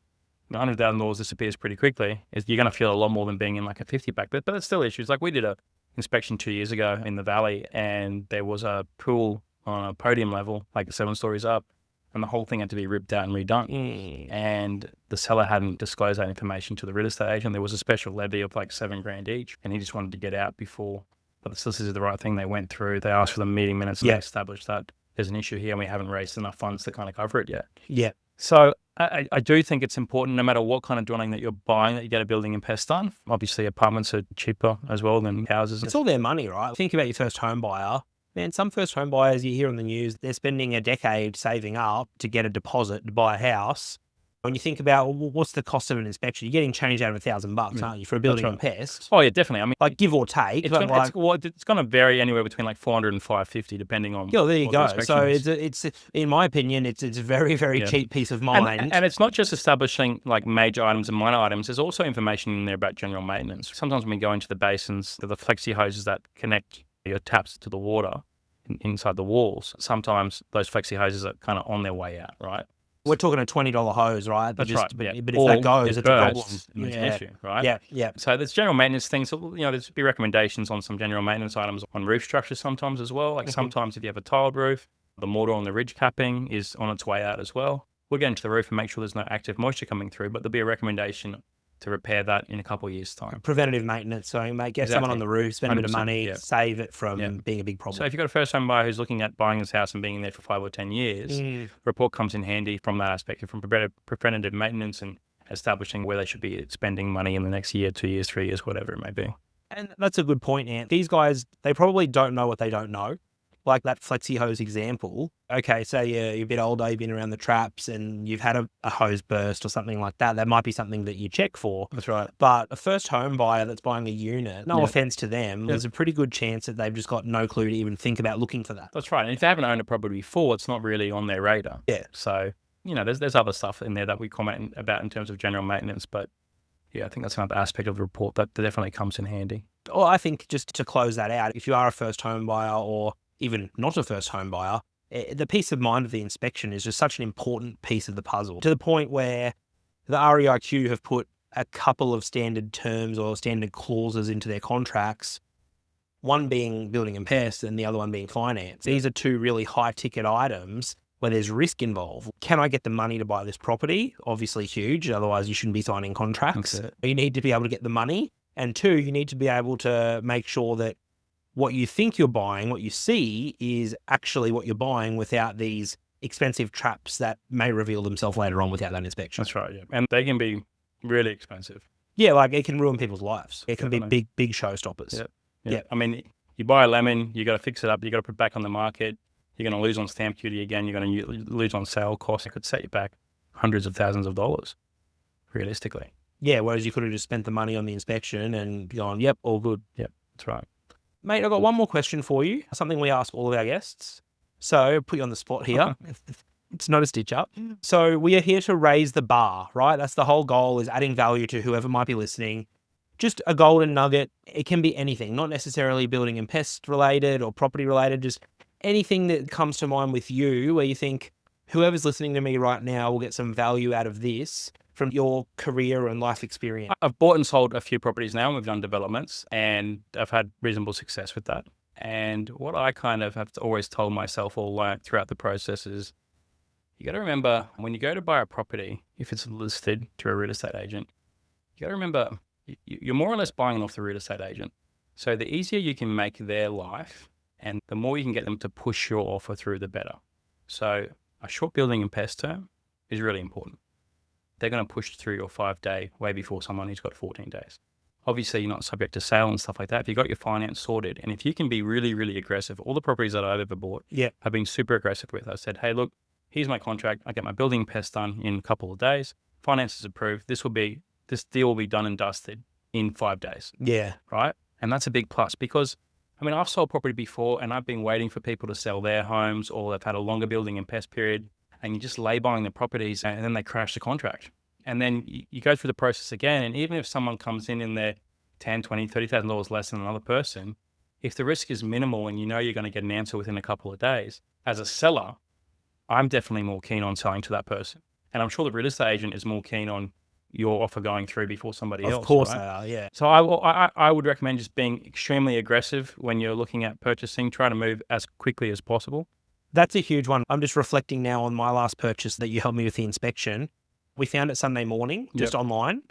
$100,000 disappears pretty quickly. You're going to feel a lot more than being in like a 50-pack. But it's still issues. Like we did a inspection 2 years ago in the valley, and there was a pool on a podium level, like 7 stories up, and the whole thing had to be ripped out and redone. And the seller hadn't disclosed that information to the real estate agent. There was a special levy of like $7,000 each, and he just wanted to get out before. But the solicitors did the right thing. They went through, they asked for the meeting minutes, and they established that there's an issue here and we haven't raised enough funds to kind of cover it yet. Yeah. So I do think it's important, no matter what kind of dwelling that you're buying, that you get a building and pest done. Obviously, apartments are cheaper as well than houses. It's all their money, right? Think about your first home buyer. Man, some first home buyers you hear on the news, they're spending a decade saving up to get a deposit to buy a house. When you think about what's the cost of an inspection, you're getting changed out of $1,000, aren't you, for a building and pest? Oh yeah, definitely. I mean, like give or take. It's going to vary anywhere between like $400 and $550, depending on. Yeah, there you go. So it's in my opinion, it's a very, very cheap peace of mind. And it's not just establishing like major items and minor items. There's also information in there about general maintenance. Sometimes when we go into the basins, the flexi hoses that connect your taps to the water inside the walls. Sometimes those flexi hoses are kind of on their way out, right? We're talking a $20 hose, right? That's right. But if that goes, it's a problem. It's an issue, right? Yeah, yeah. So there's general maintenance things. So, there's be recommendations on some general maintenance items on roof structures sometimes as well. Like sometimes if you have a tiled roof, the mortar on the ridge capping is on its way out as well. We'll get into the roof and make sure there's no active moisture coming through, but there'll be a recommendation to repair that in a couple of years' time. Preventative maintenance. So, mate, get someone on the roof, spend a bit of money, save it from being a big problem. So if you've got a first-home buyer who's looking at buying this house and being in there for 5 or 10 years, a report comes in handy from that aspect, from preventative maintenance and establishing where they should be spending money in the next year, 2 years, 3 years, whatever it may be. And that's a good point, Ant. These guys, they probably don't know what they don't know. Like that flexi hose example. Okay, so you're a bit older, you've been around the traps and you've had a hose burst or something like that. That might be something that you check for. That's right. But a first home buyer that's buying a unit, no offense to them, there's a pretty good chance that they've just got no clue to even think about looking for that. That's right. And if they haven't owned a property before, it's not really on their radar. Yeah. So, there's other stuff in there that we comment about in terms of general maintenance. But yeah, I think that's another aspect of the report that definitely comes in handy. Well, I think just to close that out, if you are a first home buyer or even not a first home buyer, the peace of mind of the inspection is just such an important piece of the puzzle, to the point where the REIQ have put a couple of standard terms or standard clauses into their contracts, one being building and pest and the other one being finance. These are two really high ticket items where there's risk involved. Can I get the money to buy this property? Obviously huge, otherwise you shouldn't be signing contracts. You need to be able to get the money. And two, you need to be able to make sure that what you think you're buying, what you see, is actually what you're buying without these expensive traps that may reveal themselves later on without that inspection. That's right, yeah. And they can be really expensive. Yeah, like it can ruin people's lives. It can be big showstoppers. Yeah. I mean, you buy a lemon, you got to fix it up, you got to put it back on the market. You're going to lose on stamp duty again. You're going to lose on sale costs. It could set you back hundreds of thousands of dollars, realistically. Yeah, whereas you could have just spent the money on the inspection and gone, yep, all good. Yep, that's right. Mate, I've got one more question for you, something we ask all of our guests. So put you on the spot here. It's not a stitch up. So we are here to raise the bar, right? That's the whole goal, is adding value to whoever might be listening. Just a golden nugget. It can be anything, not necessarily building and pest related or property related, just anything that comes to mind with you where you think whoever's listening to me right now will get some value out of this from your career and life experience. I've bought and sold a few properties now, and we've done developments, and I've had reasonable success with that. And what I kind of have always told myself all along throughout the process is, you got to remember, when you go to buy a property, if it's listed to a real estate agent, you got to remember, you're more or less buying off the real estate agent. So the easier you can make their life, and the more you can get them to push your offer through, the better. So a short building and pest term is really important. They're going to push through your 5-day way before someone who's got 14 days. Obviously, you're not subject to sale and stuff like that. If you've got your finance sorted, and if you can be really, really aggressive, all the properties that I've ever bought, I've been super aggressive with. I said, hey, look, here's my contract. I get my building and pest done in a couple of days. Finance is approved. This deal will be done and dusted in 5 days. Yeah. Right? And that's a big plus because, I mean, I've sold property before and I've been waiting for people to sell their homes, or they've had a longer building and pest period, and you just lay buying the properties and then they crash the contract. And then you go through the process again. And even if someone comes in there $10,000, $20,000, $30,000 less than another person, if the risk is minimal and you know you're going to get an answer within a couple of days, as a seller, I'm definitely more keen on selling to that person. And I'm sure the real estate agent is more keen on your offer going through before somebody else. Of course right? they are, yeah. So I would recommend just being extremely aggressive when you're looking at purchasing, try to move as quickly as possible. That's a huge one. I'm just reflecting now on my last purchase that you helped me with the inspection. We found it Sunday morning, just online.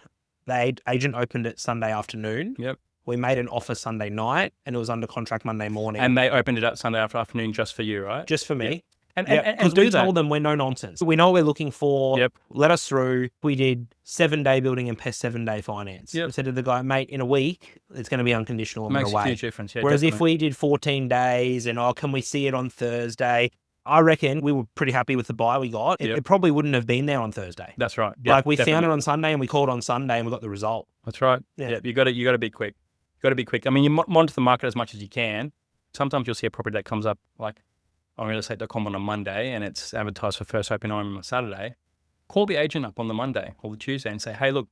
The agent opened it Sunday afternoon. Yep. We made an offer Sunday night and it was under contract Monday morning. And they opened it up Sunday afternoon just for you, right? Just for me. Yep. And because we told them we're no nonsense. We know what we're looking for. Yep. Let us through. We did 7-day building and pest, 7-day finance. Yep. We said to the guy, mate, in a week, it's going to be unconditional and makes away. a huge difference. Yeah, whereas definitely. if we did 14 days and, can we see it on Thursday? I reckon we were pretty happy with the buy we got. It probably wouldn't have been there on Thursday. That's right. Yep, like we found it on Sunday and we called on Sunday and we got the result. That's right. Yeah. You got to be quick. You got to be quick. I mean, you monitor the market as much as you can. Sometimes you'll see a property that comes up like on realestate.com on a Monday and it's advertised for first open on a Saturday. Call the agent up on the Monday or the Tuesday and say, hey, look,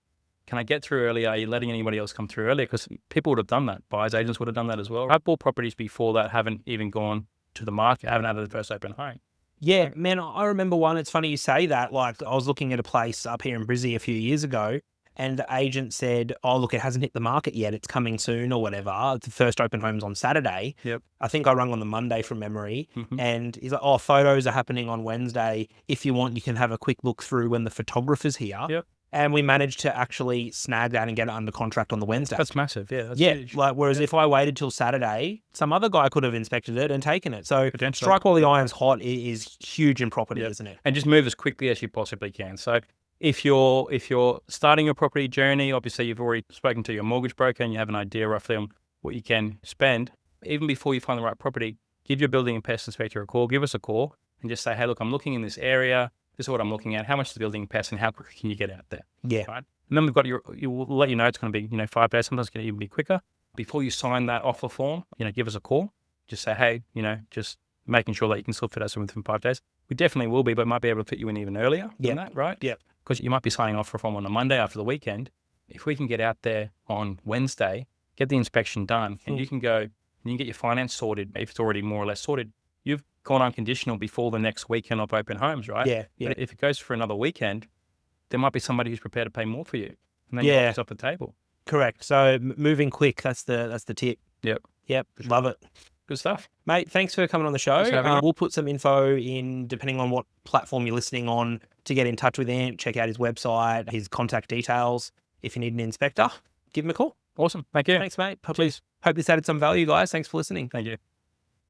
can I get through early? Are you letting anybody else come through earlier? Because people would have done that. Buyers agents would have done that as well. I've bought properties before that haven't even gone to the market, haven't had the first open home. Yeah, man, I remember one. It's funny you say that. Like, I was looking at a place up here in Brisbane a few years ago, and the agent said, oh, look, it hasn't hit the market yet. It's coming soon or whatever. The first open home's on Saturday. Yep. I think I rung on the Monday from memory. Mm-hmm. And he's like, oh, photos are happening on Wednesday. If you want, you can have a quick look through when the photographer's here. Yep. And we managed to actually snag that and get it under contract on the Wednesday. That's massive. Yeah. That's huge. Like, whereas if I waited till Saturday, some other guy could have inspected it and taken it. So strike while the iron's hot is huge in property, isn't it? And just move as quickly as you possibly can. So if you're starting your property journey, obviously you've already spoken to your mortgage broker and you have an idea roughly on what you can spend, even before you find the right property, give your building and pest inspector a call, give us a call and just say, hey, look, I'm looking in this area. This is what I'm looking at. How much is the building and pest and how quick can you get out there? Yeah. Right. And then we've got we'll let you know it's going to be, 5 days. Sometimes it's going to even be quicker. Before you sign that offer form, give us a call. Just say, hey, just making sure that you can still fit us in within 5 days. We definitely will be, but might be able to fit you in even earlier than that, right? Yeah. Because you might be signing off for a form on a Monday after the weekend. If we can get out there on Wednesday, get the inspection done, and you can go and you can get your finance sorted, if it's already more or less sorted, you've gone unconditional before the next weekend of open homes, right? Yeah. But if it goes for another weekend, there might be somebody who's prepared to pay more for you. And then you're off the table. Correct. So moving quick, that's the tip. Yep. Love it. Good stuff. Mate, thanks for coming on the show. We'll put some info in, depending on what platform you're listening on, to get in touch with him. Check out his website, his contact details. If you need an inspector, give him a call. Awesome. Thank you. Thanks, mate. Hope this added some value, guys. Thanks for listening. Thank you.